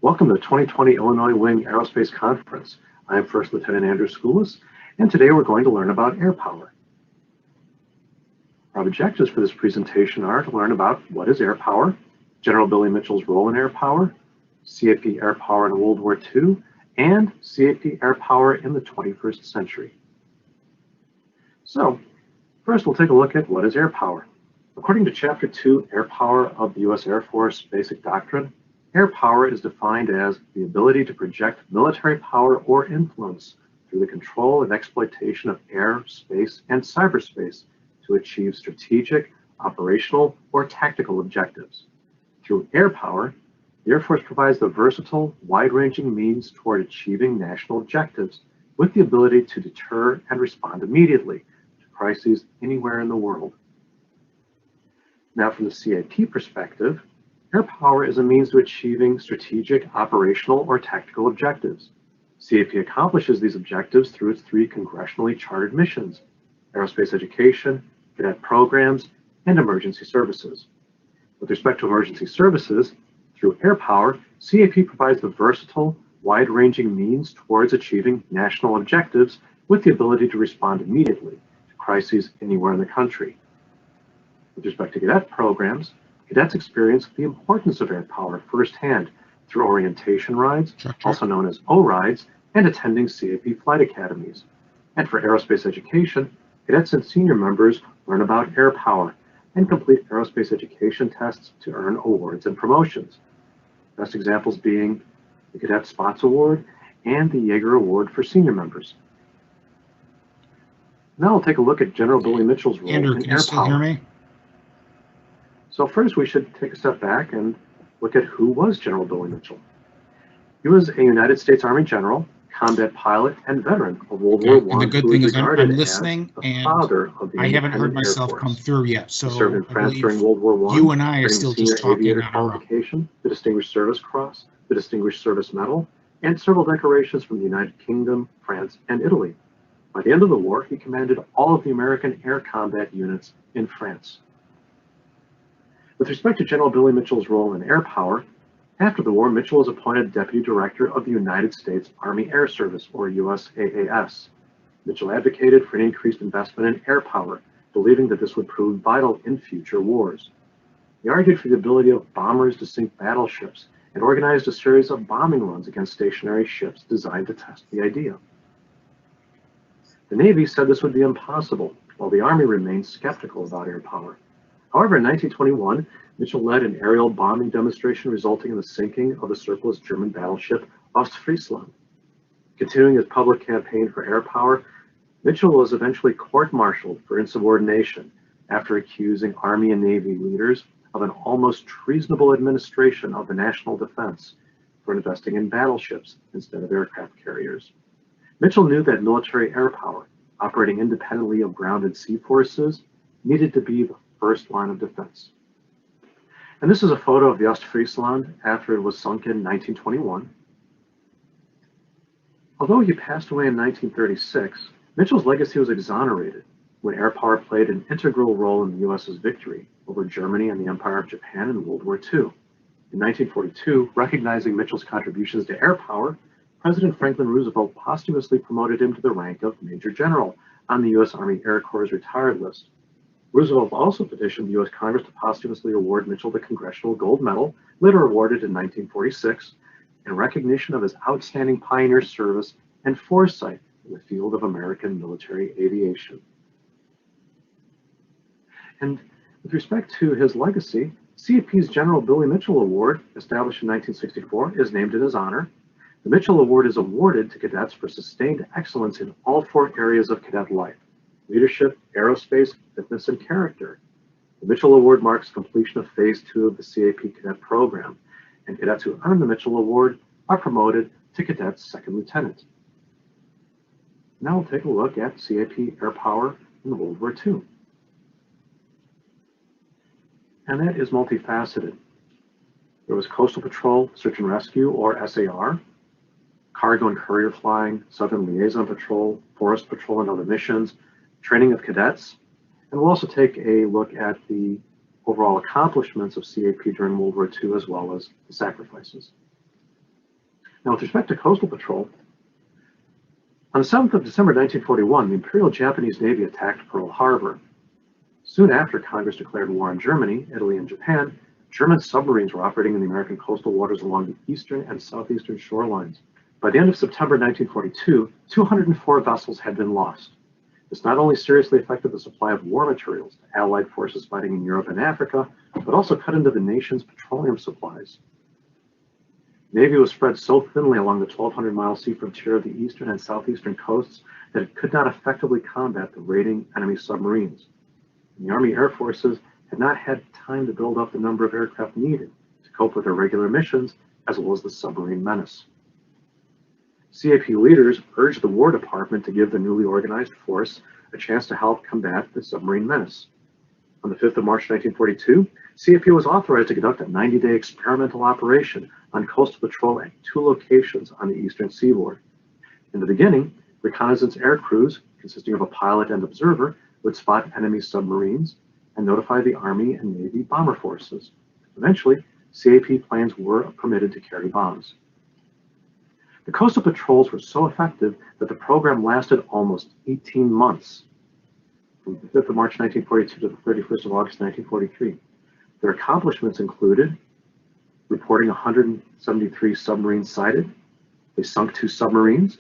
Welcome to the 2020 Illinois Wing Aerospace Conference. I am First Lieutenant Andrew Schoolis, and today we're going to learn about Airpower. Our objectives for this presentation are to learn about what is Airpower, General Billy Mitchell's role in Airpower, CAP Airpower in World War II, and CAP Airpower in the 21st century. So, first we'll take a look at what is Airpower. According to Chapter 2, Airpower of the U.S. Air Force Basic Doctrine, air power is defined as the ability to project military power or influence through the control and exploitation of air, space, and cyberspace to achieve strategic, operational, or tactical objectives. Through air power, the Air Force provides the versatile, wide-ranging means toward achieving national objectives with the ability to deter and respond immediately to crises anywhere in the world. Now, from the CAP perspective, air power is a means to achieving strategic, operational, or tactical objectives. CAP accomplishes these objectives through its three congressionally chartered missions: aerospace education, cadet programs, and emergency services. With respect to emergency services, through air power, CAP provides the versatile, wide-ranging means towards achieving national objectives with the ability to respond immediately to crises anywhere in the country. With respect to cadet programs, cadets experience the importance of air power firsthand through orientation rides, also known as O-rides, and attending CAP flight academies. And for aerospace education, cadets and senior members learn about air power and complete aerospace education tests to earn awards and promotions. Best examples being the Cadet Spots Award and the Jaeger Award for senior members. Now we'll take a look at General Billy Mitchell's role Andrew, in can air you still power. hear me? So first we should take a step back and look at who was General Billy Mitchell. He was a United States Army general, combat pilot, and veteran of World War I. And the good thing is I'm listening, and father of the I haven't heard Independent myself Air come Force. through yet. So He served in I France during believe World War I, you and I are earning still the Senior just talking Aviator on our own. qualification, the Distinguished Service Cross, the Distinguished Service Medal, and several decorations from the United Kingdom, France, and Italy. By the end of the war, he commanded all of the American air combat units in France. With respect to General Billy Mitchell's role in air power, after the war, Mitchell was appointed Deputy Director of the United States Army Air Service, or USAAS. Mitchell advocated for an increased investment in air power, believing that this would prove vital in future wars. He argued for the ability of bombers to sink battleships and organized a series of bombing runs against stationary ships designed to test the idea. The Navy said this would be impossible, while the Army remained skeptical about air power. However, in 1921, Mitchell led an aerial bombing demonstration resulting in the sinking of the surplus German battleship Ostfriesland. Continuing his public campaign for air power, Mitchell was eventually court-martialed for insubordination after accusing Army and Navy leaders of an almost treasonable administration of the national defense for investing in battleships instead of aircraft carriers. Mitchell knew that military air power, operating independently of ground and sea forces, needed to be the first line of defense. And this is a photo of the Ostfriesland after it was sunk in 1921. Although he passed away in 1936, Mitchell's legacy was exonerated when air power played an integral role in the U.S.'s victory over Germany and the Empire of Japan in World War II. In 1942, recognizing Mitchell's contributions to air power, President Franklin Roosevelt posthumously promoted him to the rank of Major General on the U.S. Army Air Corps' retired list. Roosevelt also petitioned the U.S. Congress to posthumously award Mitchell the Congressional Gold Medal, later awarded in 1946, in recognition of his outstanding pioneer service and foresight in the field of American military aviation. And with respect to his legacy, CAP's General Billy Mitchell Award, established in 1964, is named in his honor. The Mitchell Award is awarded to cadets for sustained excellence in all four areas of cadet life: leadership, aerospace, fitness, and character. The Mitchell Award marks completion of Phase 2 of the CAP Cadet Program, and cadets who earn the Mitchell Award are promoted to Cadet Second Lieutenant. Now we'll take a look at CAP Air Power in World War II. And that is multifaceted. There was Coastal Patrol, Search and Rescue, or SAR, cargo and courier flying, Southern Liaison Patrol, Forest Patrol, and other missions, training of cadets, and we'll also take a look at the overall accomplishments of CAP during World War II, as well as the sacrifices. Now, with respect to coastal patrol, on the 7th of December 1941, the Imperial Japanese Navy attacked Pearl Harbor. Soon after Congress declared war on Germany, Italy, and Japan, German submarines were operating in the American coastal waters along the eastern and southeastern shorelines. By the end of September 1942, 204 vessels had been lost. This not only seriously affected the supply of war materials to Allied forces fighting in Europe and Africa, but also cut into the nation's petroleum supplies. The Navy was spread so thinly along the 1,200-mile sea frontier of the eastern and southeastern coasts that it could not effectively combat the raiding enemy submarines. And the Army Air Forces had not had time to build up the number of aircraft needed to cope with their regular missions, as well as the submarine menace. CAP leaders urged the War Department to give the newly organized force a chance to help combat the submarine menace. On the 5th of March 1942, CAP was authorized to conduct a 90-day experimental operation on coastal patrol at 2 locations on the eastern seaboard. In the beginning, reconnaissance air crews, consisting of a pilot and observer, would spot enemy submarines and notify the Army and Navy bomber forces. Eventually, CAP planes were permitted to carry bombs. The coastal patrols were so effective that the program lasted almost 18 months, from the 5th of March 1942 to the 31st of August 1943. Their accomplishments included reporting 173 submarines sighted. They sunk 2 submarines.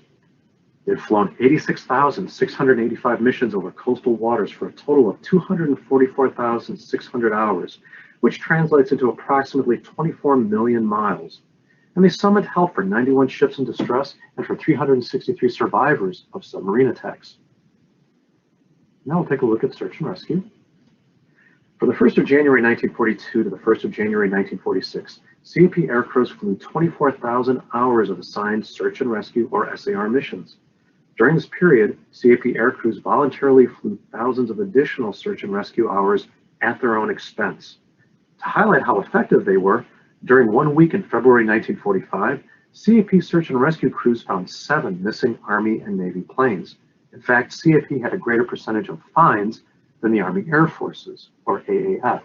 They had flown 86,685 missions over coastal waters for a total of 244,600 hours, which translates into approximately 24 million miles. And they summoned help for 91 ships in distress and for 363 survivors of submarine attacks. Now we'll take a look at search and rescue. From the 1st of January 1942 to the 1st of January 1946, CAP aircrews flew 24,000 hours of assigned search and rescue, or SAR, missions. During this period, CAP aircrews voluntarily flew thousands of additional search and rescue hours at their own expense. To highlight how effective they were, during 1 week in February 1945, CAP search and rescue crews found 7 missing Army and Navy planes. In fact, CAP had a greater percentage of finds than the Army Air Forces, or AAF.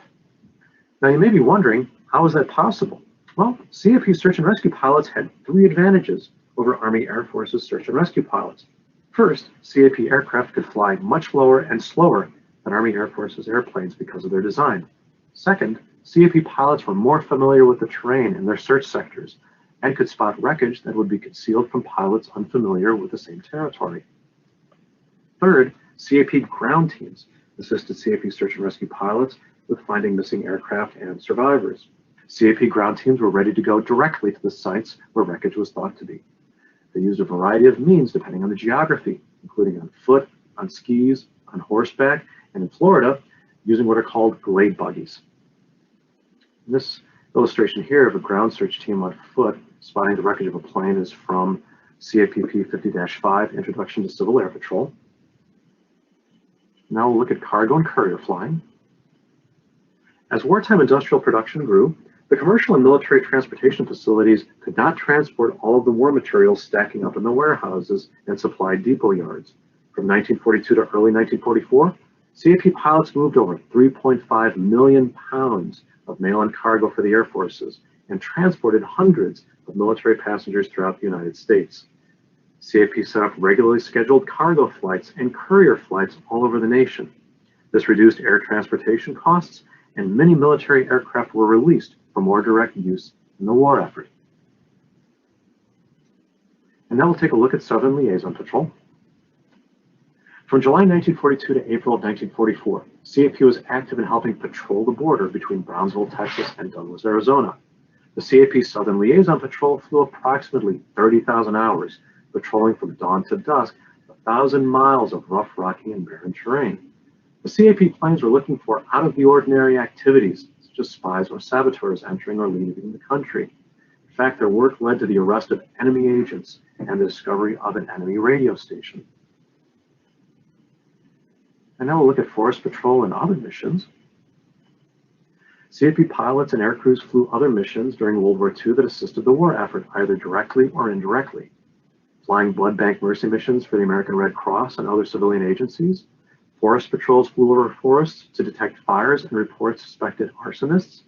Now you may be wondering, how is that possible? Well, CAP search and rescue pilots had 3 advantages over Army Air Forces search and rescue pilots. First, CAP aircraft could fly much lower and slower than Army Air Forces airplanes because of their design. Second, CAP pilots were more familiar with the terrain in their search sectors and could spot wreckage that would be concealed from pilots unfamiliar with the same territory. Third, CAP ground teams assisted CAP search and rescue pilots with finding missing aircraft and survivors. CAP ground teams were ready to go directly to the sites where wreckage was thought to be. They used a variety of means depending on the geography, including on foot, on skis, on horseback, and in Florida, using what are called glade buggies. This illustration here of a ground search team on foot spotting the wreckage of a plane is from CAPP 50-5, Introduction to Civil Air Patrol. Now we'll look at cargo and courier flying. As wartime industrial production grew, the commercial and military transportation facilities could not transport all of the war materials stacking up in the warehouses and supply depot yards. From 1942 to early 1944, CAP pilots moved over 3.5 million pounds of mail and cargo for the Air Forces and transported hundreds of military passengers throughout the United States. CAP set up regularly scheduled cargo flights and courier flights all over the nation. This reduced air transportation costs, and many military aircraft were released for more direct use in the war effort. And now we'll take a look at Southern Liaison Patrol. From July 1942 to April of 1944, CAP was active in helping patrol the border between Brownsville, Texas, and Douglas, Arizona. The CAP Southern Liaison Patrol flew approximately 30,000 hours, patrolling from dawn to dusk 1,000 miles of rough, rocky, and barren terrain. The CAP planes were looking for out-of-the-ordinary activities, such as spies or saboteurs entering or leaving the country. In fact, their work led to the arrest of enemy agents and the discovery of an enemy radio station. And now we'll look at forest patrol and other missions. CAP pilots and air crews flew other missions during World War II that assisted the war effort, either directly or indirectly. Flying blood bank mercy missions for the American Red Cross and other civilian agencies. Forest patrols flew over forests to detect fires and report suspected arsonists.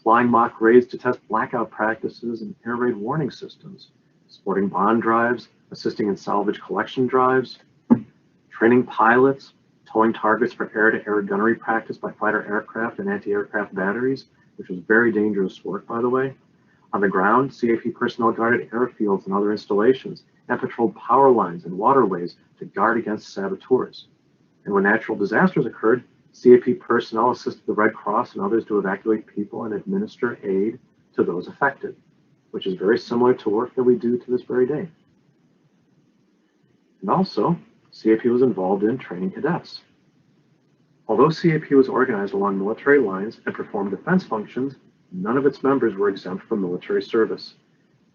Flying mock raids to test blackout practices and air raid warning systems. supporting bond drives, assisting in salvage collection drives, training pilots, towing targets for air-to-air gunnery practice by fighter aircraft and anti-aircraft batteries, which was very dangerous work, by the way. On the ground, CAP personnel guarded airfields and other installations and patrolled power lines and waterways to guard against saboteurs. And when natural disasters occurred, CAP personnel assisted the Red Cross and others to evacuate people and administer aid to those affected, which is very similar to work that we do to this very day. And also, CAP was involved in training cadets. Although CAP was organized along military lines and performed defense functions, none of its members were exempt from military service.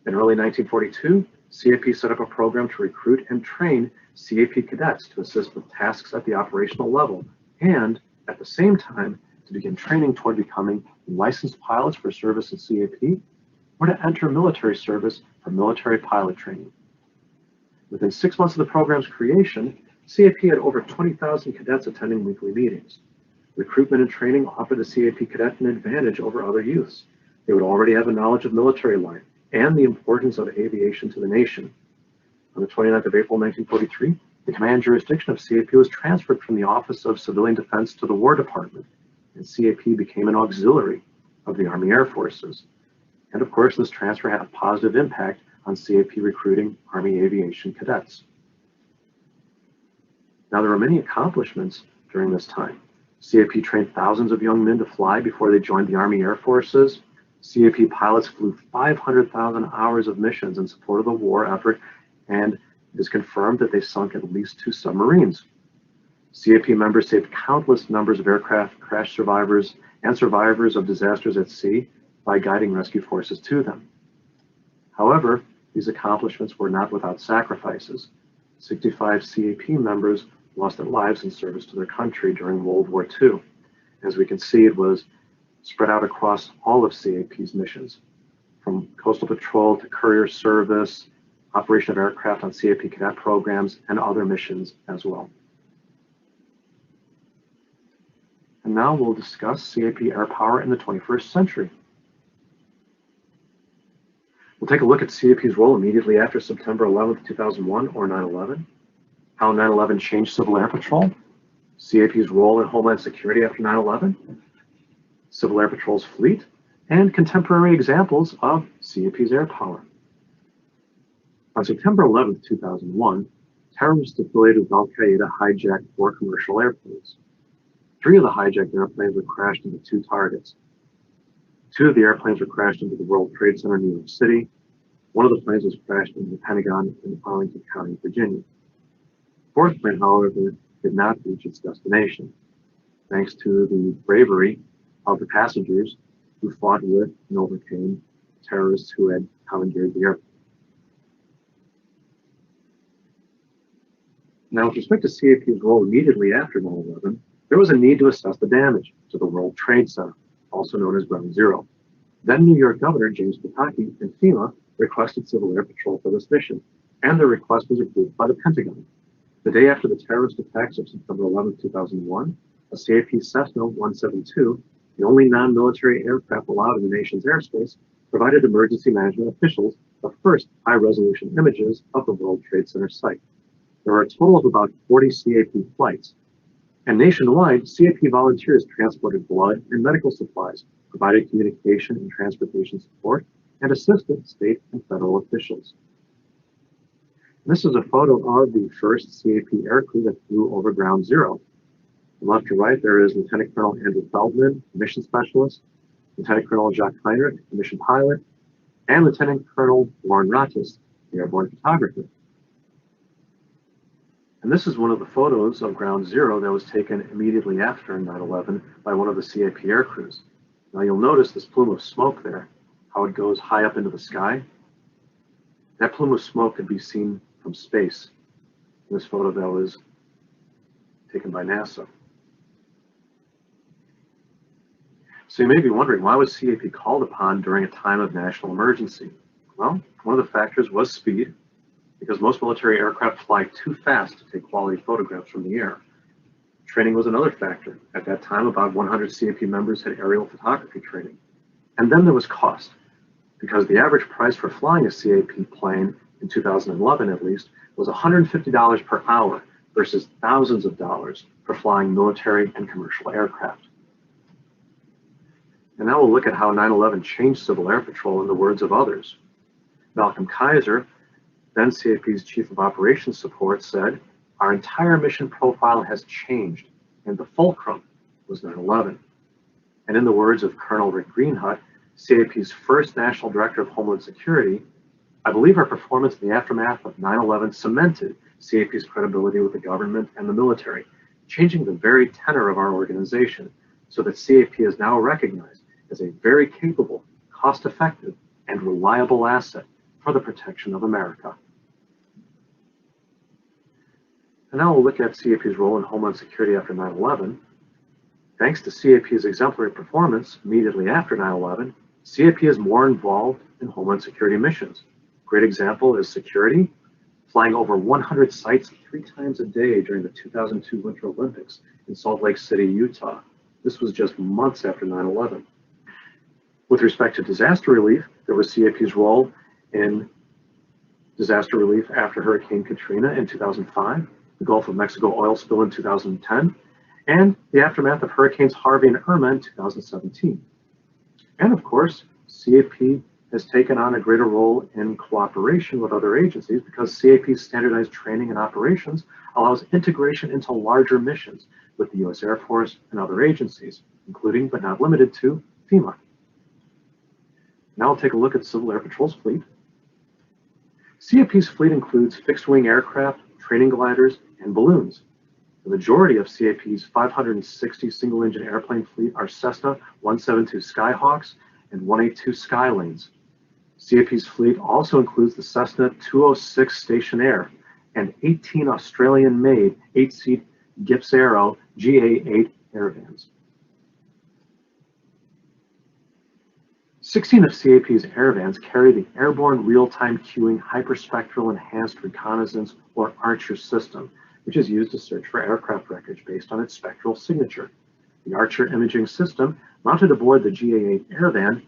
In early 1942, CAP set up a program to recruit and train CAP cadets to assist with tasks at the operational level and, at the same time, to begin training toward becoming licensed pilots for service in CAP or to enter military service for military pilot training. Within 6 months of the program's creation, CAP had over 20,000 cadets attending weekly meetings. Recruitment and training offered the CAP cadet an advantage over other youths. They would already have a knowledge of military life and the importance of aviation to the nation. On the 29th of April, 1943, the command jurisdiction of CAP was transferred from the Office of Civilian Defense to the War Department, and CAP became an auxiliary of the Army Air Forces. And of course, this transfer had a positive impact on CAP recruiting Army aviation cadets. Now, there were many accomplishments during this time. CAP trained thousands of young men to fly before they joined the Army Air Forces. CAP pilots flew 500,000 hours of missions in support of the war effort, and it is confirmed that they sunk at least 2 submarines. CAP members saved countless numbers of aircraft crash survivors and survivors of disasters at sea by guiding rescue forces to them. However, these accomplishments were not without sacrifices. 65 CAP members lost their lives in service to their country during World War II. As we can see, it was spread out across all of CAP's missions, from coastal patrol to courier service, operation of aircraft on CAP cadet programs, and other missions as well. And now we'll discuss CAP Airpower in the 21st century. We'll take a look at CAP's role immediately after September 11th, 2001, or 9/11, how 9/11 changed Civil Air Patrol, CAP's role in Homeland Security after 9/11, Civil Air Patrol's fleet, and contemporary examples of CAP's air power. On September 11th, 2001, terrorists affiliated with Al-Qaeda hijacked 4 commercial airplanes. 3 of the hijacked airplanes were crashed into 2 targets. 2 of the airplanes were crashed into the World Trade Center in New York City. 1 of the planes was crashed into the Pentagon in Arlington County, Virginia. The 4th plane, however, did not reach its destination, thanks to the bravery of the passengers who fought with and overcame terrorists who had commandeered the airplane. Now, with respect to CAP's role immediately after 9/11, there was a need to assess the damage to the World Trade Center, also known as Ground Zero. Then New York Governor James Pataki and FEMA requested Civil Air Patrol for this mission, and the request was approved by the Pentagon. The day after the terrorist attacks of September 11, 2001, a CAP Cessna 172, the only non-military aircraft allowed in the nation's airspace, provided emergency management officials the first high-resolution images of the World Trade Center site. There were a total of about 40 CAP flights. And nationwide, CAP volunteers transported blood and medical supplies, provided communication and transportation support, and assisted state and federal officials. And this is a photo of the first CAP aircrew that flew over Ground Zero. From left to right, there is Lieutenant Colonel Andrew Feldman, mission specialist, Lieutenant Colonel Jacques Heinrich, mission pilot, and Lieutenant Colonel Warren Ratis, the airborne photographer. And this is one of the photos of Ground Zero that was taken immediately after 9/11 by one of the CAP aircrews. Now you'll notice this plume of smoke there, how it goes high up into the sky. That plume of smoke could be seen from space in this photo that was taken by NASA. So you may be wondering, why was CAP called upon during a time of national emergency? Well, one of the factors was speed, because most military aircraft fly too fast to take quality photographs from the air. Training was another factor. At that time, about 100 CAP members had aerial photography training. And then there was cost. because the average price for flying a CAP plane in 2011 at least was $150 per hour versus thousands of dollars for flying military and commercial aircraft. And now we'll look at how 9/11 changed Civil Air Patrol in the words of others. Malcolm Kaiser, then CAP's Chief of Operations Support, said, "Our entire mission profile has changed, and the fulcrum was 9/11. And in the words of Colonel Rick Greenhut, CAP's first National Director of Homeland Security, "I believe our performance in the aftermath of 9/11 cemented CAP's credibility with the government and the military, changing the very tenor of our organization, so that CAP is now recognized as a very capable, cost-effective, and reliable asset for the protection of America." And now we'll look at CAP's role in Homeland Security after 9/11. Thanks to CAP's exemplary performance immediately after 9/11, CAP is more involved in Homeland Security missions. Great example is security, flying over 100 sites 3 times a day during the 2002 Winter Olympics in Salt Lake City, Utah. This was just months after 9/11. With respect to disaster relief, there was CAP's role in disaster relief after Hurricane Katrina in 2005, the Gulf of Mexico oil spill in 2010, and the aftermath of Hurricanes Harvey and Irma in 2017. And of course, CAP has taken on a greater role in cooperation with other agencies because CAP's standardized training and operations allows integration into larger missions with the U.S. Air Force and other agencies, including but not limited to FEMA. Now we'll take a look at Civil Air Patrol's fleet. CAP's fleet includes fixed-wing aircraft, training gliders, and balloons. The majority of CAP's 560 single-engine airplane fleet are Cessna 172 Skyhawks and 182 Skylanes. CAP's fleet also includes the Cessna 206 Stationair and 18 Australian-made 8-seat Gipps Aero GA8 Airvans. 16 of CAP's Airvans carry the Airborne Real-Time Queuing Hyperspectral Enhanced Reconnaissance, or Archer system, which is used to search for aircraft wreckage based on its spectral signature. The Archer imaging system, mounted aboard the GA8 Airvan,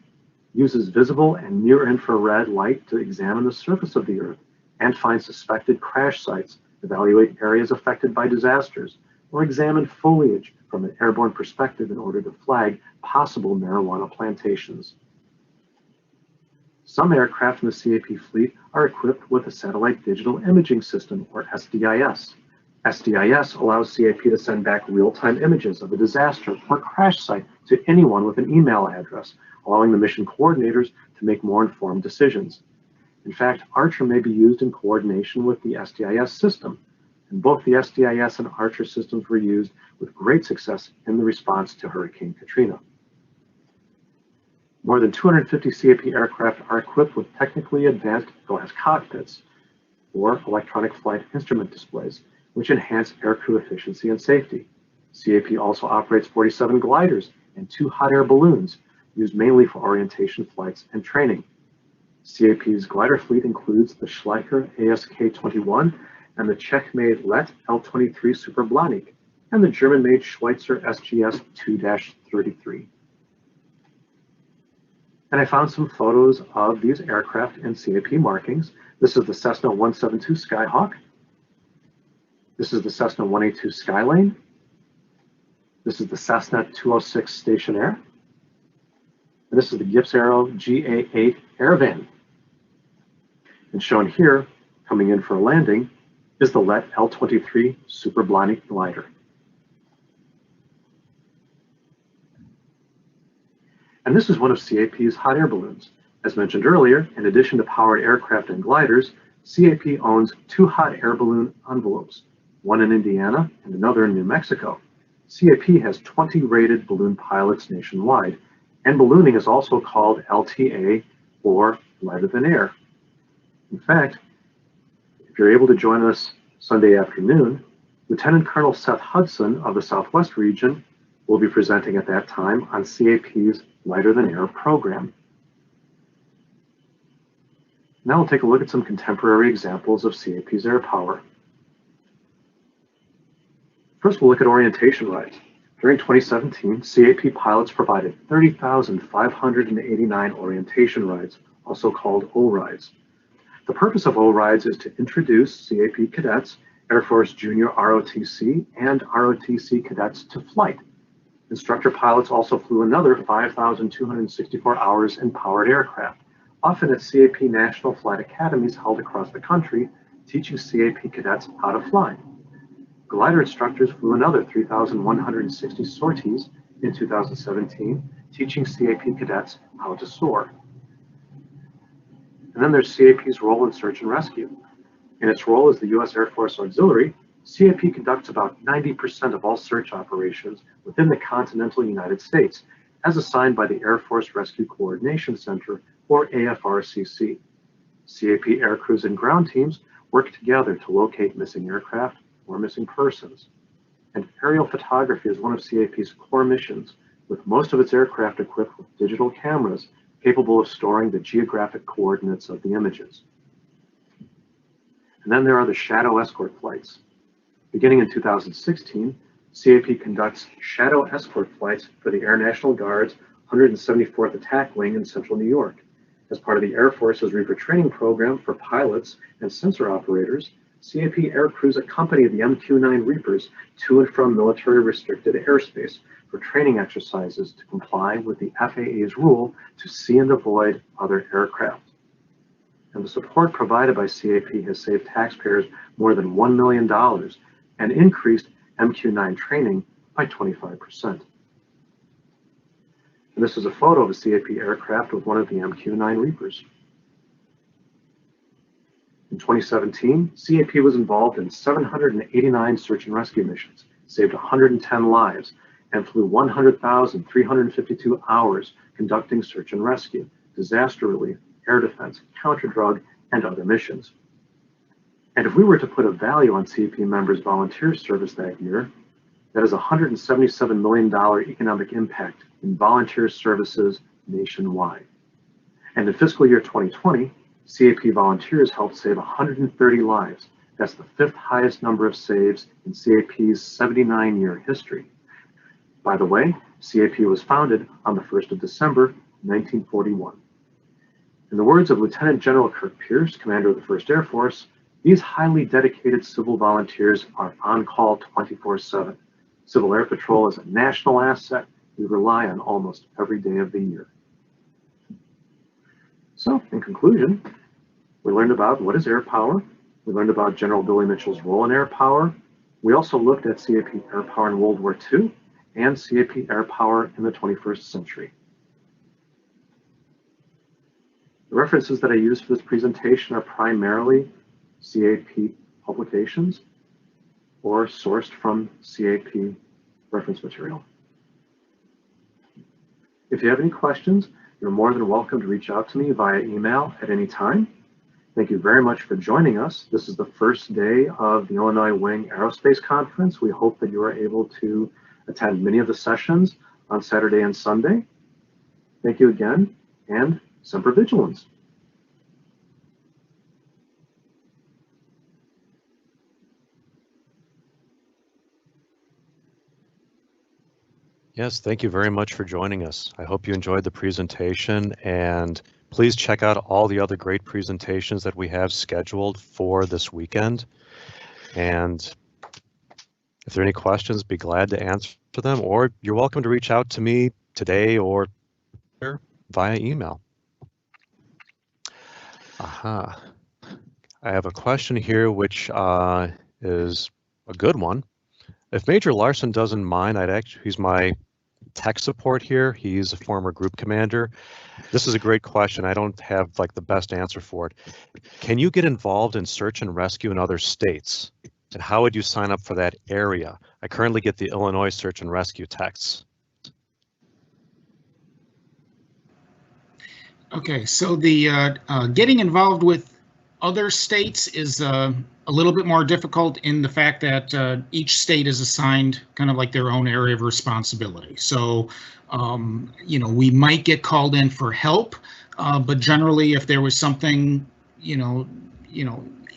uses visible and near-infrared light to examine the surface of the Earth and find suspected crash sites, evaluate areas affected by disasters, or examine foliage from an airborne perspective in order to flag possible marijuana plantations. Some aircraft in the CAP fleet are equipped with a Satellite Digital Imaging System, or SDIS. SDIS allows CAP to send back real-time images of a disaster or crash site to anyone with an email address, allowing the mission coordinators to make more informed decisions. In fact, Archer may be used in coordination with the SDIS system, and both the SDIS and Archer systems were used with great success in the response to Hurricane Katrina. More than 250 CAP aircraft are equipped with technically advanced glass cockpits, or electronic flight instrument displays, which enhance aircrew efficiency and safety. CAP also operates 47 gliders and 2 hot air balloons, used mainly for orientation flights and training. CAP's glider fleet includes the Schleicher ASK-21 and the Czech-made Let L-23 Super Blaník, and the German-made Schweitzer SGS 2-33. And I found some photos of these aircraft in CAP markings. This is the Cessna 172 Skyhawk. This is the Cessna 182 Skylane. This is the Cessna 206 Stationair. And this is the Gipps Aero GA8 Airvan. And shown here, coming in for a landing, is the Let L-23 Super Blaník glider. And this is one of CAP's hot air balloons. As mentioned earlier, in addition to powered aircraft and gliders, CAP owns 2 hot air balloon envelopes, one in Indiana and another in New Mexico. CAP has 20 rated balloon pilots nationwide, and ballooning is also called LTA, or lighter than air. In fact, if you're able to join us Sunday afternoon, Lieutenant Colonel Seth Hudson of the Southwest region will be presenting at that time on CAP's lighter than air program. Now we'll take a look at some contemporary examples of CAP's air power. First, we'll look at orientation rides. During 2017, CAP pilots provided 30,589 orientation rides, also called O-Rides. The purpose of O-Rides is to introduce CAP cadets, Air Force Junior ROTC, and ROTC cadets to flight. Instructor pilots also flew another 5,264 hours in powered aircraft, often at CAP National Flight Academies held across the country, teaching CAP cadets how to fly. Glider instructors flew another 3,160 sorties in 2017, teaching CAP cadets how to soar. And then there's CAP's role in search and rescue. In its role as the U.S. Air Force Auxiliary, CAP conducts about 90% of all search operations within the continental United States, as assigned by the Air Force Rescue Coordination Center, or AFRCC. CAP air crews and ground teams work together to locate missing aircraft or missing persons. And aerial photography is one of CAP's core missions, with most of its aircraft equipped with digital cameras capable of storing the geographic coordinates of the images. And then there are the shadow escort flights. Beginning in 2016, CAP conducts shadow escort flights for the Air National Guard's 174th Attack Wing in central New York. As part of the Air Force's Reaper training program for pilots and sensor operators, CAP air crews accompany the MQ-9 Reapers to and from military restricted airspace for training exercises to comply with the FAA's rule to see and avoid other aircraft. And the support provided by CAP has saved taxpayers more than $1 million and increased MQ-9 training by 25%. And this is a photo of a CAP aircraft with one of the MQ-9 Reapers. In 2017, CAP was involved in 789 search and rescue missions, saved 110 lives, and flew 100,352 hours conducting search and rescue, disaster relief, air defense, counter-drug, and other missions. And if we were to put a value on CAP members' volunteer service that year, that is $177 million economic impact in volunteer services nationwide. And in fiscal year 2020, CAP volunteers helped save 130 lives. That's the 5th highest number of saves in CAP's 79-year history. By the way, CAP was founded on the 1st of December, 1941. In the words of Lieutenant General Kirk Pierce, commander of the 1st Air Force, these highly dedicated civil volunteers are on call 24/7. Civil Air Patrol is a national asset we rely on almost every day of the year. So, in conclusion, we learned about what is air power. We learned about General Billy Mitchell's role in air power. We also looked at CAP air power in World War II and CAP air power in the 21st century. The references that I used for this presentation are primarily CAP publications or sourced from CAP reference material. If you have any questions, you're more than welcome to reach out to me via email at any time. Thank you very much for joining us. This is the first day of the Illinois Wing Aerospace Conference. We hope that you are able to attend many of the sessions on Saturday and Sunday. Thank you again, and Semper Vigilance. Yes, thank you very much for joining us. I hope you enjoyed the presentation, and please check out all the other great presentations that we have scheduled for this weekend. And if there are any questions, be glad to answer them, or you're welcome to reach out to me today or via email. I have a question here, which is a good one. If Major Larson doesn't mind, he's my tech support here. He's a former group commander. This is a great question. I don't have like the best answer for it. Can you get involved in search and rescue in other states? And how would you sign up for that area? I currently get the Illinois search and rescue texts. Okay, so the getting involved with other states is a little bit more difficult in the fact that each state is assigned kind of like their own area of responsibility. So, you know, we might get called in for help, but generally, if there was something,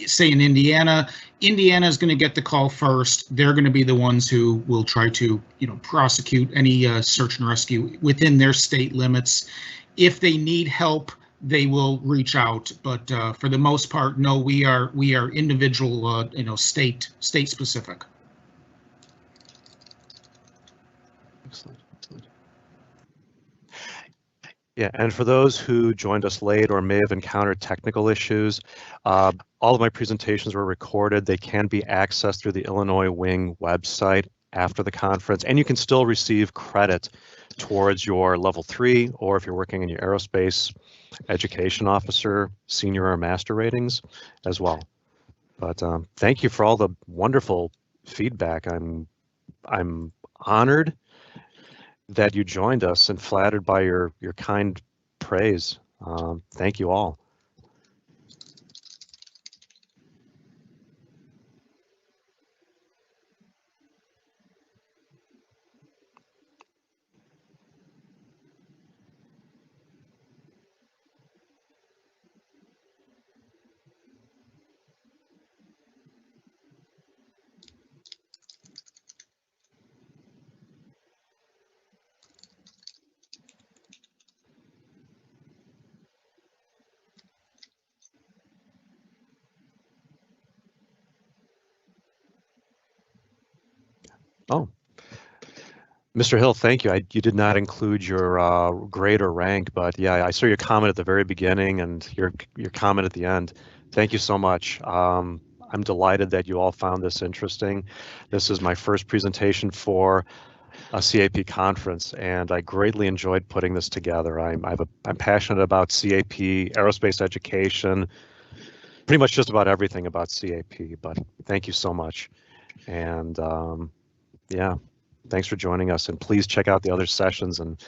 say in Indiana is going to get the call first. They're going to be the ones who will try to, prosecute any search and rescue within their state limits. If they need help they will reach out. But for the most part, no, we are individual, state specific. Excellent. Yeah, and for those who joined us late or may have encountered technical issues, all of my presentations were recorded. They can be accessed through the Illinois Wing website after the conference, and you can still receive credit towards your level 3, or if you're working in your aerospace education officer, senior or master ratings as well. But thank you for all the wonderful feedback. I'm honored that you joined us and flattered by your kind praise. Thank you all. Oh, Mr. Hill, thank you. You did not include your grade or rank, but yeah, I saw your comment at the very beginning and your comment at the end. Thank you so much. I'm delighted that you all found this interesting. This is my first presentation for a CAP conference, and I greatly enjoyed putting this together. I'm passionate about CAP, aerospace education, pretty much just about everything about CAP, but thank you so much. And yeah, thanks for joining us, and please check out the other sessions and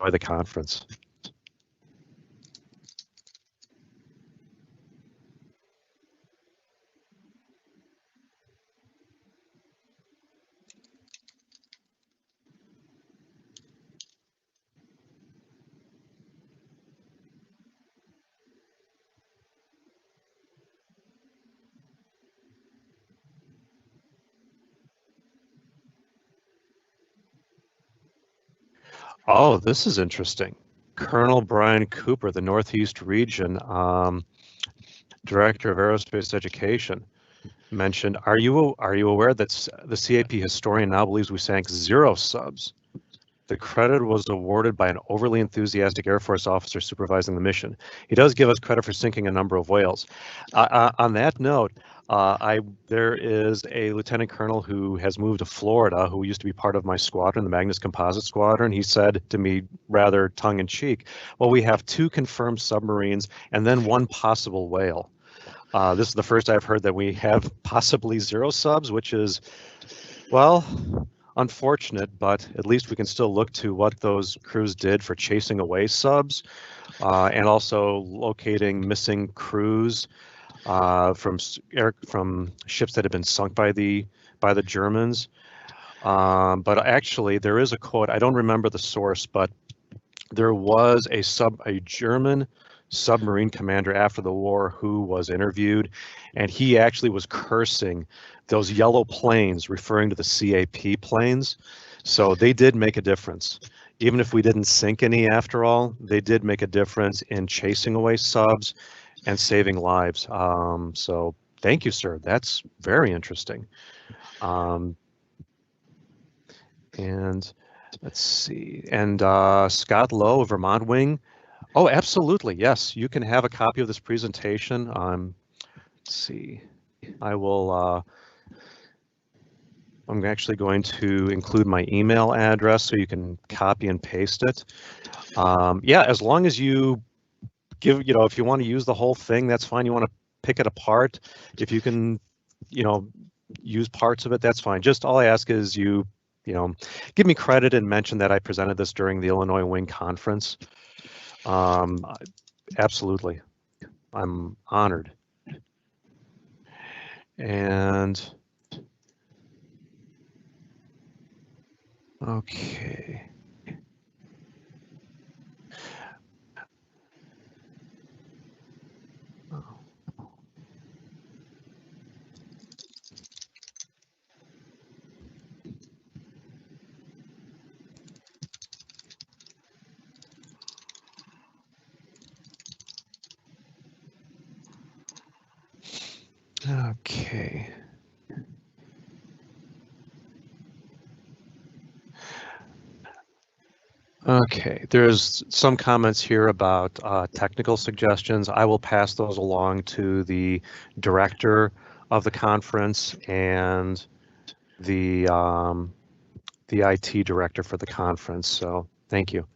enjoy the conference. Oh, this is interesting. Colonel Brian Cooper, the Northeast Region Director of Aerospace Education, mentioned, are you aware that the CAP historian now believes we sank 0 subs? The credit was awarded by an overly enthusiastic Air Force officer supervising the mission. He does give us credit for sinking a number of whales. On that note, there is a lieutenant colonel who has moved to Florida who used to be part of my squadron, the Magnus Composite Squadron. He said to me rather tongue-in-cheek, well, we have 2 confirmed submarines and then 1 possible whale. This is the first I've heard that we have possibly 0 subs, which is, well, unfortunate, but at least we can still look to what those crews did for chasing away subs and also locating missing crews from ships that have been sunk by the Germans. But actually, there is a quote. I don't remember the source, but there was a German submarine commander after the war who was interviewed, and he actually was cursing those yellow planes, referring to the CAP planes. So they did make a difference. Even if we didn't sink any after all, they did make a difference in chasing away subs and saving lives. So thank you, sir. That's very interesting. And let's see. And Scott Lowe of Vermont Wing. Oh, absolutely. Yes, you can have a copy of this presentation. Let's see. I will. I'm actually going to include my email address so you can copy and paste it. Yeah, as long as you give, if you want to use the whole thing, that's fine. You want to pick it apart. If you can, use parts of it, that's fine. Just all I ask is you give me credit and mention that I presented this during the Illinois Wing Conference. Absolutely. I'm honored. And okay. Okay. Okay, there's some comments here about technical suggestions. I will pass those along to the director of the conference and the IT director for the conference. So thank you.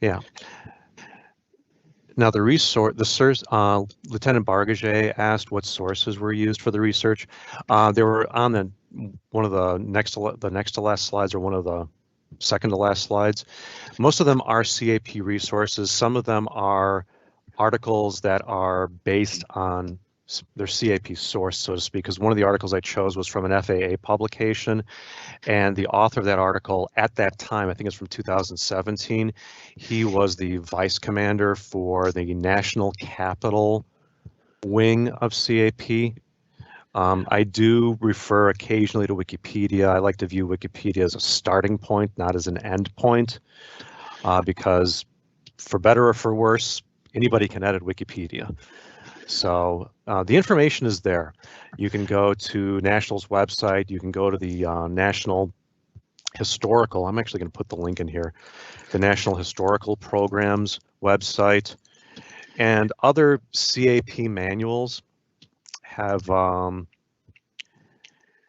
Yeah. Now the Lieutenant Bargage asked what sources were used for the research. They were on one of the next to last slides, or one of the second to last slides. Most of them are CAP resources. Some of them are articles that are based on their CAP source, so to speak, because one of the articles I chose was from an FAA publication, and the author of that article at that time, I think it's from 2017, he was the vice commander for the National Capital wing of CAP. I do refer occasionally to Wikipedia. I like to view Wikipedia as a starting point, not as an end point, because for better or for worse, anybody can edit Wikipedia. So the information is there. You can go to National's website. You can go to the National Historical. I'm actually going to put the link in here. The National Historical Programs website, and other CAP manuals have.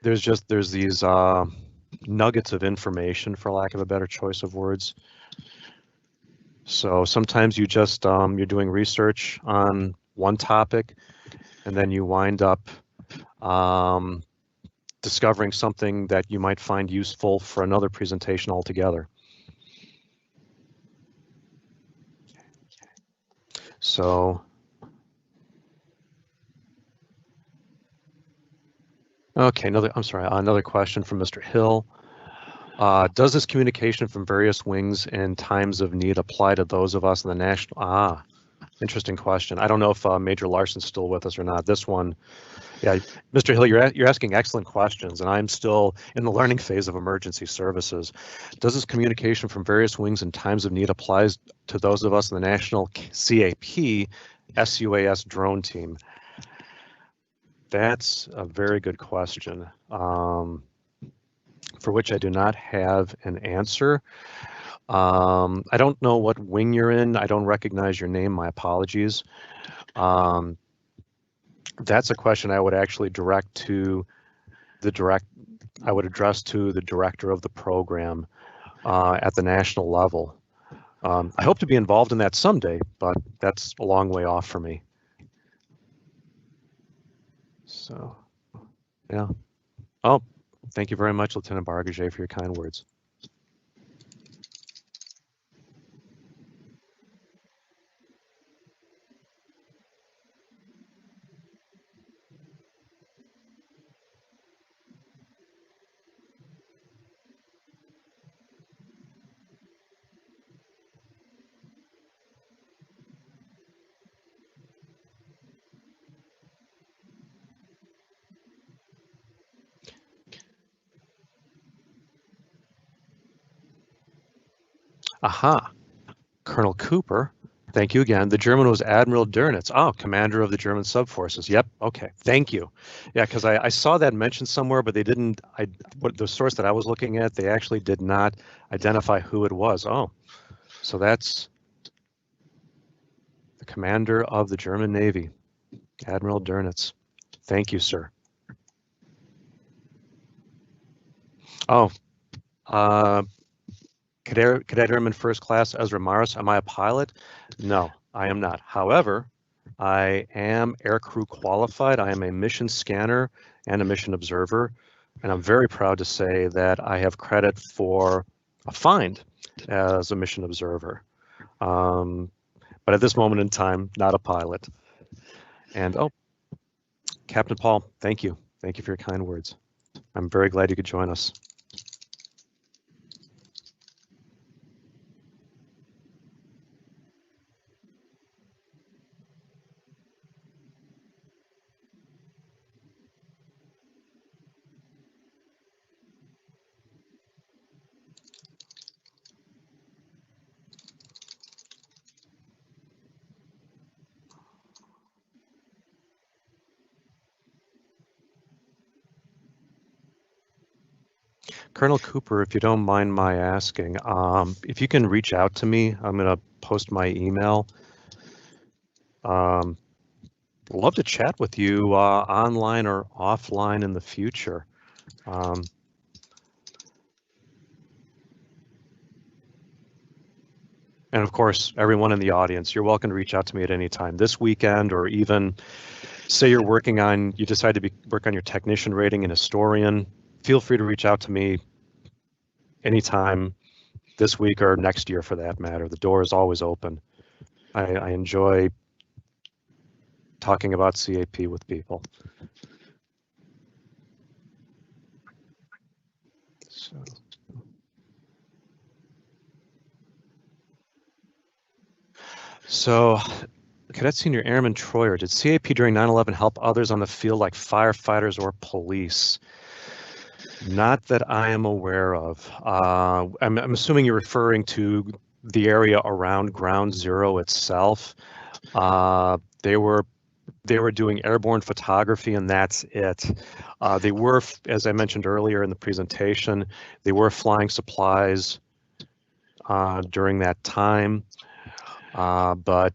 There's these nuggets of information, for lack of a better choice of words. So sometimes you just you're doing research on one topic, and then you wind up discovering something that you might find useful for another presentation altogether. So, okay, another question from Mr. Hill. Does this communication from various wings in times of need apply to those of us in the national? Interesting question. I don't know if Major Larson's still with us or not. This one, yeah, Mr. Hill, you're asking excellent questions, and I'm still in the learning phase of emergency services. Does this communication from various wings in times of need applies to those of us in the National CAP SUAS drone team? That's a very good question, for which I do not have an answer. I don't know what wing you're in. I don't recognize your name. My apologies. That's a question I would actually address to the director of the program at the national level. I hope to be involved in that someday, but that's a long way off for me. So, yeah. Oh, thank you very much, Lieutenant Bargage, for your kind words. Aha, Colonel Cooper. Thank you again. The German was Admiral Dönitz. Oh, commander of the German subforces. Yep. Okay. Thank you. Yeah, because I saw that mentioned somewhere, but they didn't. The source that I was looking at, they actually did not identify who it was. Oh, so that's the commander of the German Navy, Admiral Dönitz. Thank you, sir. Oh, Cadet Airman First Class Ezra Morris. Am I a pilot? No, I am not. However, I am aircrew qualified. I am a mission scanner and a mission observer, and I'm very proud to say that I have credit for a find as a mission observer. But at this moment in time, not a pilot. And oh, Captain Paul, thank you. Thank you for your kind words. I'm very glad you could join us. Colonel Cooper, if you don't mind my asking, if you can reach out to me, I'm going to post my email. Love to chat with you online or offline in the future. And of course, everyone in the audience, you're welcome to reach out to me at any time this weekend, or even say you decide to work on your technician rating and historian. Feel free to reach out to me anytime this week or next year for that matter. The door is always open. I enjoy talking about CAP with people. So, Cadet Senior Airman Troyer, did CAP during 9/11 help others on the field like firefighters or police? Not that I am aware of. I'm assuming you're referring to the area around Ground Zero itself. They were doing airborne photography, and that's it. They were, as I mentioned earlier in the presentation, they were flying supplies during that time, but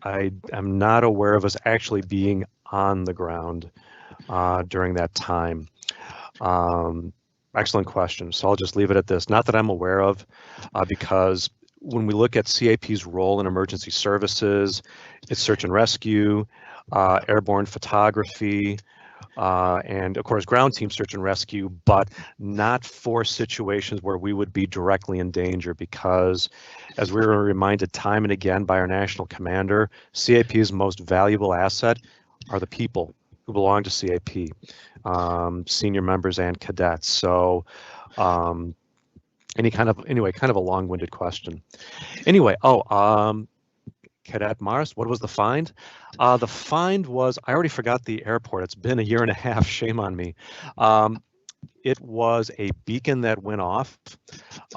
I am not aware of us actually being on the ground during that time. Excellent question. So I'll just leave it at this. Not that I'm aware of, because when we look at CAP's role in emergency services, it's search and rescue, airborne photography, and of course ground team search and rescue, but not for situations where we would be directly in danger, because as we were reminded time and again by our national commander, CAP's most valuable asset are the people who belong to CAP, senior members and cadets. So kind of a long-winded question. Anyway, Cadet Mars, what was the find? The find was, I already forgot the airport. It's been a year and a half, shame on me. It was a beacon that went off,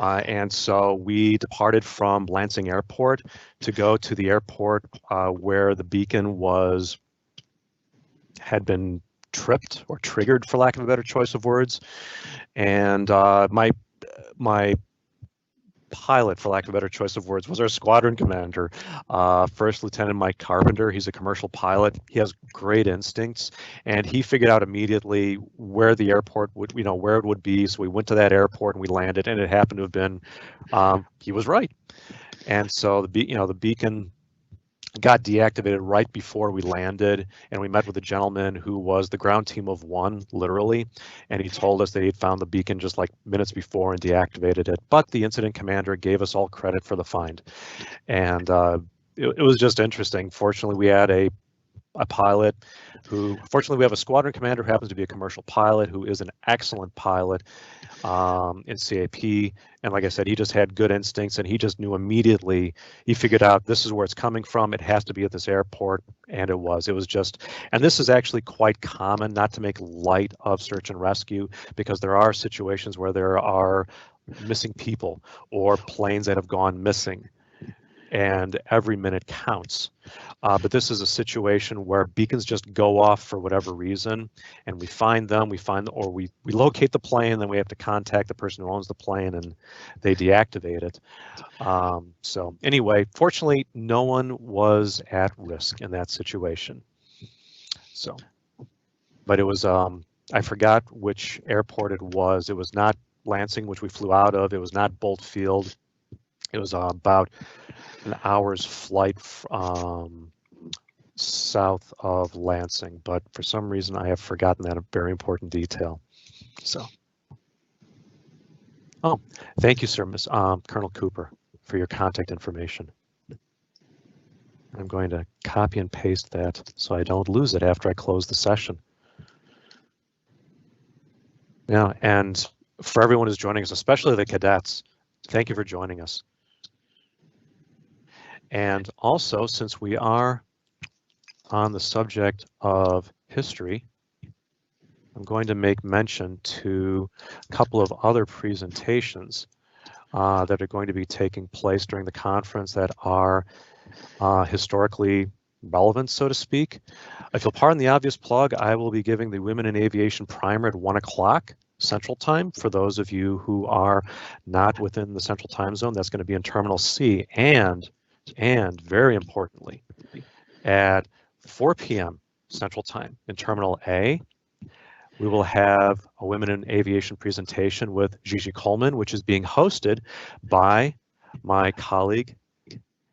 and so we departed from Lansing Airport to go to the airport where the beacon had been tripped or triggered, for lack of a better choice of words. And my pilot, for lack of a better choice of words, was our squadron commander, First Lieutenant Mike Carpenter. He's a commercial pilot. He has great instincts, and he figured out immediately where the airport would, where it would be. So we went to that airport and we landed, and it happened to have been, he was right. And so the beacon got deactivated right before we landed, and we met with a gentleman who was the ground team of one, literally, and he told us that he'd found the beacon just like minutes before and deactivated it. But the incident commander gave us all credit for the find, and it was just interesting. Fortunately, we had a pilot fortunately we have a squadron commander who happens to be a commercial pilot who is an excellent pilot in CAP, and like I said, he just had good instincts, and he just knew immediately. He figured out this is where it's coming from. It has to be at this airport, and it was just, and this is actually quite common, not to make light of search and rescue, because there are situations where there are missing people or planes that have gone missing, and every minute counts. But this is a situation where beacons just go off for whatever reason, and we find them, or we locate the plane, then we have to contact the person who owns the plane, and they deactivate it. So anyway, fortunately, no one was at risk in that situation. So, but it was, I forgot which airport it was. It was not Lansing, which we flew out of. It was not Bolt Field. It was about an hour's flight south of Lansing, but for some reason I have forgotten that, a very important detail. So, thank you, sir, Miss Colonel Cooper, for your contact information. I'm going to copy and paste that so I don't lose it after I close the session. Yeah, and for everyone who's joining us, especially the cadets, thank you for joining us. And also, since we are on the subject of history, I'm going to make mention to a couple of other presentations that are going to be taking place during the conference that are historically relevance, so to speak. If you'll pardon the obvious plug, I will be giving the Women in Aviation primer at 1 o'clock Central Time. For those of you who are not within the Central Time Zone, that's going to be in Terminal C. And very importantly, at 4 p.m. Central Time in Terminal A, we will have a Women in Aviation presentation with Gigi Coleman, which is being hosted by my colleague,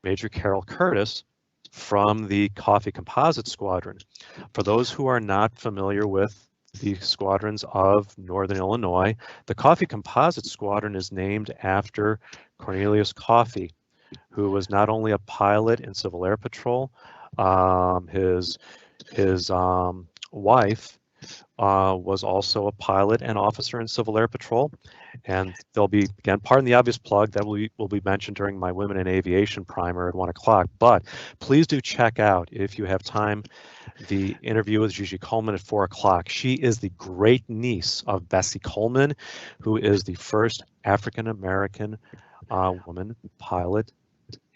Major Carol Curtis, from the Coffee Composite Squadron. For those who are not familiar with the squadrons of Northern Illinois, the Coffee Composite Squadron is named after Cornelius Coffee, who was not only a pilot in Civil Air Patrol, his wife was also a pilot and officer in Civil Air Patrol. And there'll be, again, pardon the obvious plug, that will be mentioned during my Women in Aviation primer at 1 o'clock. But please do check out, if you have time, the interview with Gigi Coleman at 4 o'clock. She is the great niece of Bessie Coleman, who is the first African-American woman pilot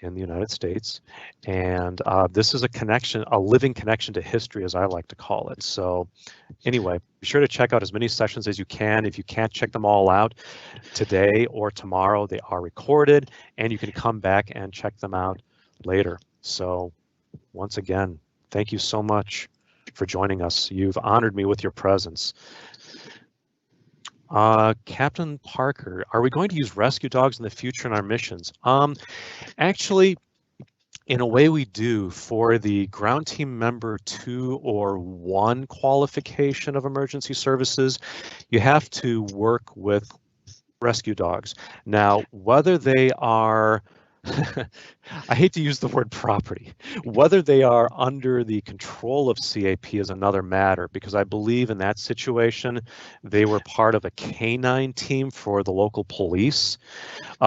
in the United States. And this is a connection, a living connection to history, as I like to call it. So anyway, be sure to check out as many sessions as you can. If you can't check them all out today or tomorrow, they are recorded and you can come back and check them out later. So once again, thank you so much for joining us. You've honored me with your presence. Captain Parker, are we going to use rescue dogs in the future in our missions? Actually, in a way we do. For the ground team member 2 or 1 qualification of emergency services, you have to work with rescue dogs. Now, whether they are, I hate to use the word property, whether they are under the control of CAP is another matter, because I believe in that situation, they were part of a canine team for the local police.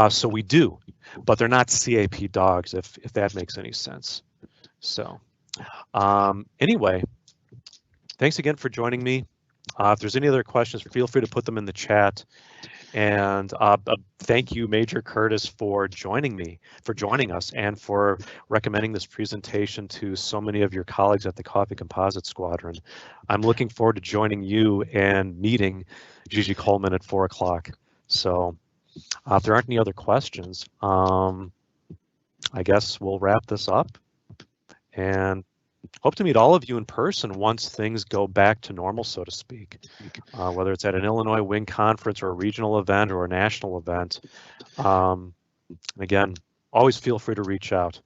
So we do, but they're not CAP dogs, if that makes any sense. So anyway, thanks again for joining me. If there's any other questions, feel free to put them in the chat. And thank you, Major Curtis, for joining us, and for recommending this presentation to so many of your colleagues at the Coffee Composite Squadron. I'm looking forward to joining you and meeting Gigi Coleman at 4 o'clock. So if there aren't any other questions, I guess we'll wrap this up, and hope to meet all of you in person once things go back to normal, so to speak, whether it's at an Illinois Wing Conference or a regional event or a national event. Again, always feel free to reach out.